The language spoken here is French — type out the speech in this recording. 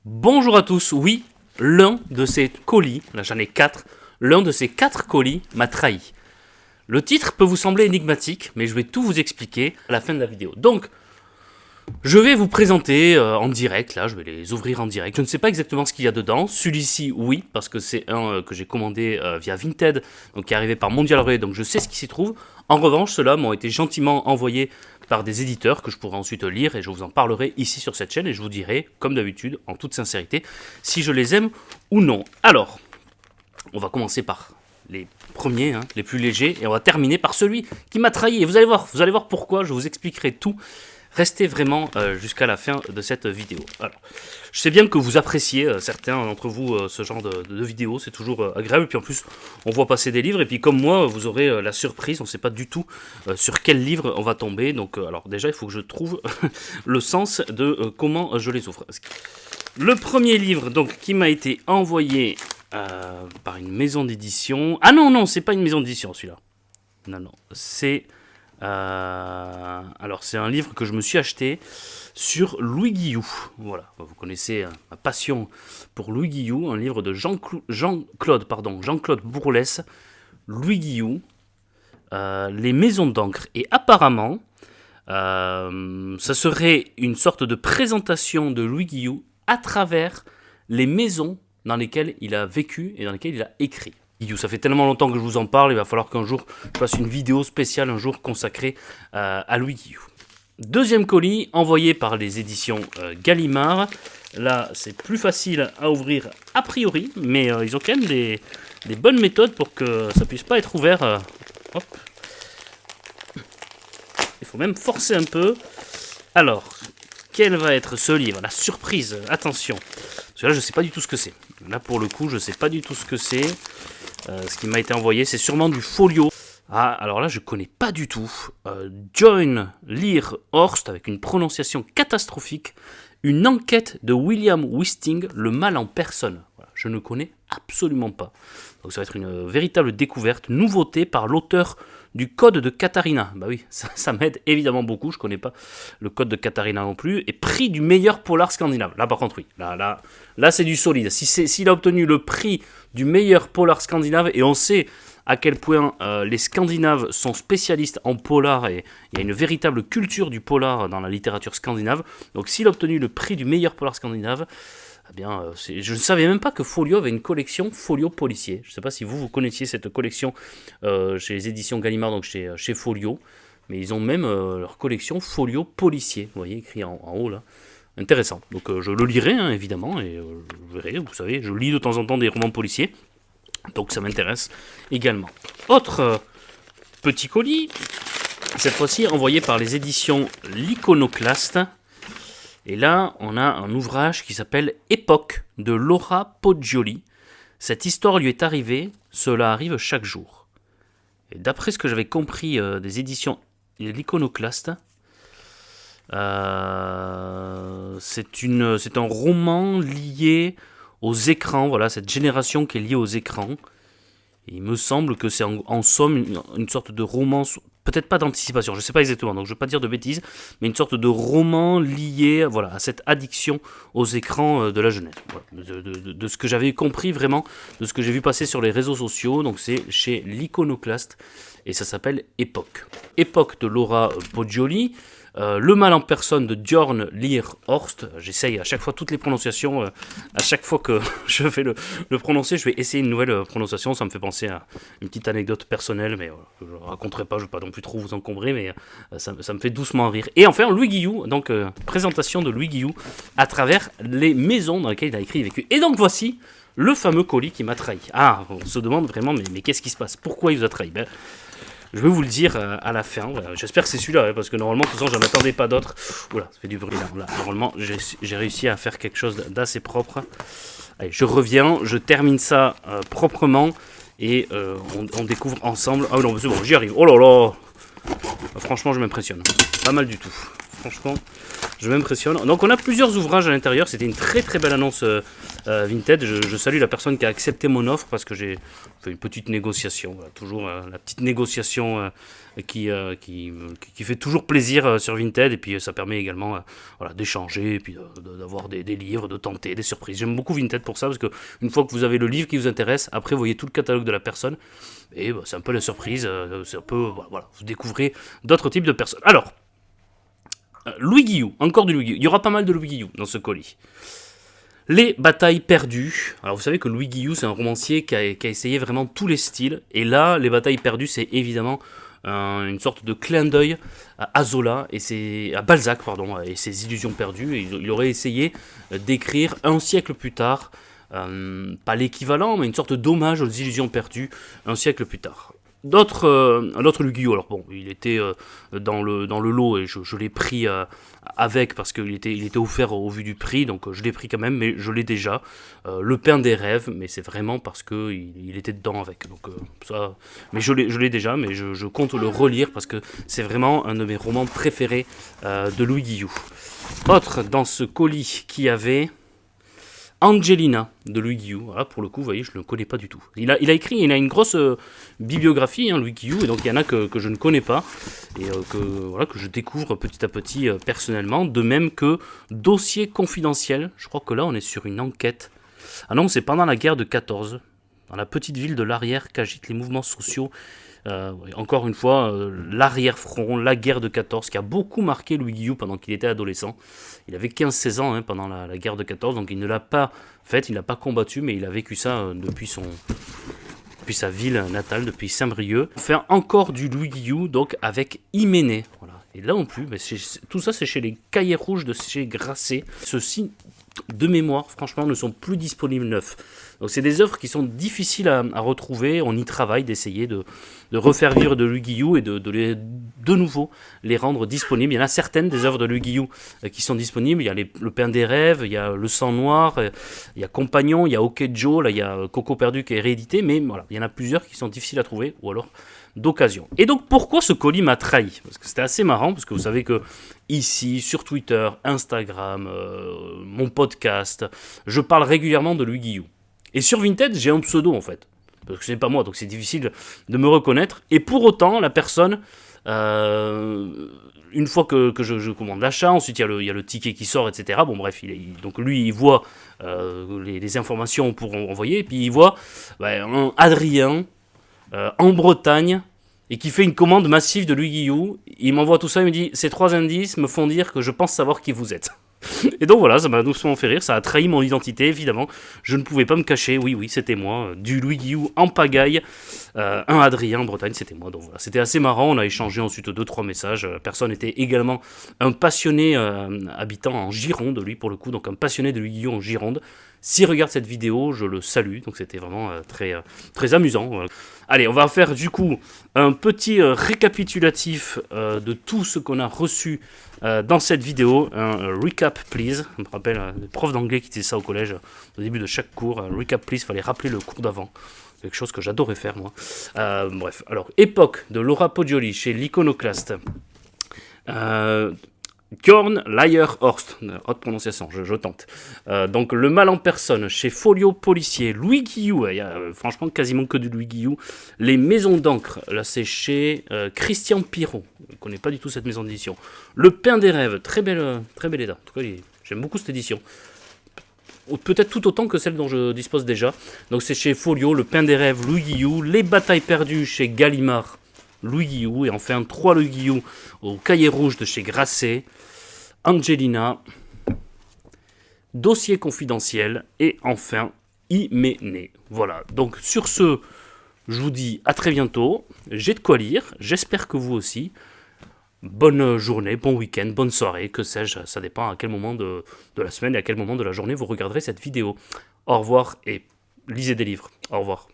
Bonjour à tous, oui, l'un de ces colis, là j'en ai 4, l'un de ces 4 colis m'a trahi. Le titre peut vous sembler énigmatique, mais je vais tout vous expliquer à la fin de la vidéo. Donc, je vais vous présenter en direct, là je vais les ouvrir en direct. Je ne sais pas exactement ce qu'il y a dedans, celui-ci oui, parce que c'est un que j'ai commandé via Vinted, donc qui est arrivé par Mondial Relay, donc je sais ce qui s'y trouve. En revanche, ceux-là m'ont été gentiment envoyés par des éditeurs que je pourrai ensuite lire et je vous en parlerai ici sur cette chaîne et je vous dirai, comme d'habitude, en toute sincérité, si je les aime ou non. Alors, on va commencer par les premiers, les plus légers, et on va terminer par celui qui m'a trahi. Et vous allez voir pourquoi, je vous expliquerai tout. Restez vraiment jusqu'à la fin de cette vidéo. Alors, je sais bien que vous appréciez, certains d'entre vous, ce genre de vidéos, c'est toujours agréable. Et puis en plus, on voit passer des livres. Et puis comme moi, vous aurez la surprise, on ne sait pas du tout sur quel livre on va tomber. Donc alors déjà, il faut que je trouve le sens de comment je les ouvre. Le premier livre donc, qui m'a été envoyé par une maison d'édition... Ah non, c'est pas une maison d'édition celui-là. Non, c'est... alors c'est un livre que je me suis acheté sur Louis Guillou. Voilà, vous connaissez ma passion pour Louis Guillou, un livre de Jean-Claude Bourlès, Louis Guillou, Les Maisons d'encre. Et apparemment, ça serait une sorte de présentation de Louis Guillou à travers les maisons dans lesquelles il a vécu et dans lesquelles il a écrit. Ça fait tellement longtemps que je vous en parle, il va falloir qu'un jour je fasse une vidéo spéciale un jour consacrée à Louis Guillou. Deuxième colis envoyé par les éditions Gallimard. Là, c'est plus facile à ouvrir a priori, mais ils ont quand même des bonnes méthodes pour que ça puisse pas être ouvert. Hop. Il faut même forcer un peu. Alors, quel va être ce livre? La surprise, attention. Parce que là, je sais pas du tout ce que c'est. Là, pour le coup, je sais pas du tout ce que c'est. Ce qui m'a été envoyé, c'est sûrement du folio. Ah, alors là, je connais pas du tout. John Lear Horst, avec une prononciation catastrophique. Une enquête de William Wisting, Le mal en personne. Voilà, je ne connais absolument pas. Donc ça va être une véritable découverte, nouveauté par l'auteur du Code de Katharina. Bah oui, ça m'aide évidemment beaucoup, je connais pas le Code de Katharina non plus. Et prix du meilleur polar scandinave. Là par contre oui, là c'est du solide. S'il a obtenu le prix du meilleur polar scandinave, et on sait à quel point les Scandinaves sont spécialistes en polar, et il y a une véritable culture du polar dans la littérature scandinave. Donc s'il a obtenu le prix du meilleur polar scandinave, eh bien, je ne savais même pas que Folio avait une collection Folio policier. Je ne sais pas si vous connaissiez cette collection chez les éditions Gallimard, donc chez Folio, mais ils ont même leur collection Folio policier, vous voyez, écrit en haut là. Intéressant. Donc je le lirai évidemment, et je verrai, vous savez, je lis de temps en temps des romans policiers, donc ça m'intéresse également. Autre petit colis, cette fois-ci envoyé par les éditions L'Iconoclaste. Et là, on a un ouvrage qui s'appelle Époque de Laura Poggioli. Cette histoire lui est arrivée, cela arrive chaque jour. Et d'après ce que j'avais compris des éditions L'Iconoclaste, c'est un roman lié aux écrans, voilà, cette génération qui est liée aux écrans. Et il me semble que c'est en somme une sorte de roman, peut-être pas d'anticipation, je ne sais pas exactement, donc je ne veux pas dire de bêtises, mais une sorte de roman lié à cette addiction aux écrans de la jeunesse. Voilà. De ce que j'avais compris vraiment, de ce que j'ai vu passer sur les réseaux sociaux, donc c'est chez L'Iconoclaste, et ça s'appelle Époque. Époque de Laura Poggioli. Le mal en personne de John Lear Horst. J'essaye à chaque fois toutes les prononciations. À chaque fois que je vais le prononcer, je vais essayer une nouvelle prononciation. Ça me fait penser à une petite anecdote personnelle, mais je ne raconterai pas, je ne vais pas non plus trop vous encombrer, mais ça me fait doucement rire. Et enfin, Louis Guillou, donc présentation de Louis Guillou à travers les maisons dans lesquelles il a écrit et vécu. Et donc voici le fameux colis qui m'a trahi. Ah, on se demande vraiment, mais qu'est-ce qui se passe? Pourquoi il vous a trahi? Je vais vous le dire à la fin. Voilà. J'espère que c'est celui-là, parce que normalement, de toute façon, j'en attendais pas d'autres. Oula, ça fait du bruit là. Normalement, j'ai réussi à faire quelque chose d'assez propre. Allez, je reviens, je termine ça proprement, et on découvre ensemble. Ah non, c'est bon, j'y arrive. Oh là là! Franchement, je m'impressionne. Pas mal du tout. Franchement, Je m'impressionne. Donc on a plusieurs ouvrages à l'intérieur. C'était une très très belle annonce Vinted. Je salue la personne qui a accepté mon offre parce que j'ai fait une petite négociation. Voilà, toujours la petite négociation qui fait toujours plaisir sur Vinted. Et puis ça permet également voilà, d'échanger, et puis d'avoir des livres, de tenter, des surprises. J'aime beaucoup Vinted pour ça parce que une fois que vous avez le livre qui vous intéresse, après vous voyez tout le catalogue de la personne. Et bah, c'est un peu la surprise. C'est un peu, voilà, vous découvrez d'autres types de personnes. Alors, Louis Guillou, encore du Louis Guillou. Il y aura pas mal de Louis Guillou dans ce colis. Les batailles perdues. Alors vous savez que Louis Guillou, c'est un romancier qui a essayé vraiment tous les styles. Et là, les batailles perdues, c'est évidemment une sorte de clin d'œil à Zola à Balzac, pardon, et ses illusions perdues. Et il aurait essayé d'écrire un siècle plus tard, pas l'équivalent, mais une sorte d'hommage aux illusions perdues un siècle plus tard. L'autre Louis Guillou, alors bon, il était dans le lot et je l'ai pris avec parce qu'il était offert au vu du prix, donc je l'ai pris quand même, mais je l'ai déjà. Le Pain des Rêves, mais c'est vraiment parce qu'il était dedans avec. Donc ça, mais je l'ai déjà, mais je compte le relire parce que c'est vraiment un de mes romans préférés de Louis Guillou. Autre dans ce colis qui avait Angelina de Louis Guillou. Voilà, pour le coup, vous voyez, je ne le connais pas du tout. Il a une grosse bibliographie, Louis Guillou, et donc il y en a que je ne connais pas, et que je découvre petit à petit personnellement, de même que Dossier confidentiel. Je crois que là, on est sur une enquête. Ah non, c'est pendant la guerre de 14, dans la petite ville de l'Arrière qu'agitent les mouvements sociaux. Encore une fois, l'arrière-front, la guerre de 14, qui a beaucoup marqué Louis Guillou pendant qu'il était adolescent. Il avait 15-16 ans pendant la guerre de 14, donc il ne l'a pas faite, il n'a pas combattu, mais il a vécu ça depuis sa ville natale, depuis Saint-Brieuc. On fait encore du Louis Guillou, donc avec Hyménée. Voilà. Et là non plus, mais tout ça c'est chez les Cahiers Rouges de chez Grasset. Ceux-ci, de mémoire, franchement, ne sont plus disponibles neufs. Donc c'est des œuvres qui sont difficiles à retrouver. On y travaille d'essayer de refaire vivre de Louis Guillou et de nouveau les rendre disponibles. Il y en a certaines des œuvres de Louis Guillou qui sont disponibles. Il y a Le Pain des Rêves, il y a Le Sang Noir, il y a Compagnon, il y a Ok Joe, là il y a Coco Perdu qui est réédité, mais voilà, il y en a plusieurs qui sont difficiles à trouver ou alors d'occasion. Et donc pourquoi ce colis m'a trahi ? Parce que c'était assez marrant, parce que vous savez que ici, sur Twitter, Instagram, mon podcast, je parle régulièrement de Louis Guillou. Et sur Vinted, j'ai un pseudo en fait, parce que c'est pas moi, donc c'est difficile de me reconnaître. Et pour autant, la personne, une fois que je commande l'achat, ensuite il y a le ticket qui sort, etc. Bon bref, donc lui il voit les informations pour envoyer, et puis il voit un Adrien en Bretagne, et qui fait une commande massive de Louis Guillou. Il m'envoie tout ça, il me dit, ces 3 indices me font dire que je pense savoir qui vous êtes. Et donc voilà, ça m'a doucement fait rire, ça a trahi mon identité, évidemment. Je ne pouvais pas me cacher, oui, c'était moi, du Louis Guillou en pagaille, un Adrien en Bretagne, c'était moi. Donc voilà, c'était assez marrant, on a échangé ensuite 2-3 messages. La personne était également un passionné habitant en Gironde, lui pour le coup, donc un passionné de Louis Guillou en Gironde. S'il regarde cette vidéo, je le salue, donc c'était vraiment très amusant. Voilà. Allez, on va faire du coup un petit récapitulatif de tout ce qu'on a reçu dans cette vidéo. Un recap please. Je me rappelle des profs d'anglais qui disaient ça au collège au début de chaque cours. Recap please, il fallait rappeler le cours d'avant. Quelque chose que j'adorais faire moi. Bref, alors Époque de Laura Poggioli chez l'Iconoclaste. Björn Lier-Horst, haute prononciation, je tente. Donc Le Mal en Personne chez Folio Policier, Louis Guillou, il y a franchement quasiment que du Louis Guillou. Les Maisons d'encre, là c'est chez Christian Piron, je ne connais pas du tout cette maison d'édition. Le Pain des Rêves, très bel état, en tout cas j'aime beaucoup cette édition. Peut-être tout autant que celle dont je dispose déjà. Donc c'est chez Folio, Le Pain des Rêves, Louis Guillou. Les Batailles perdues chez Gallimard, Louis Guillou. Et enfin 3 Louis Guillou au Cahier Rouge de chez Grasset. Angelina, Dossier confidentiel et enfin Hyménée. Voilà, donc sur ce, je vous dis à très bientôt. J'ai de quoi lire, j'espère que vous aussi. Bonne journée, bon week-end, bonne soirée, que sais-je, ça dépend à quel moment de la semaine et à quel moment de la journée vous regarderez cette vidéo. Au revoir et lisez des livres. Au revoir.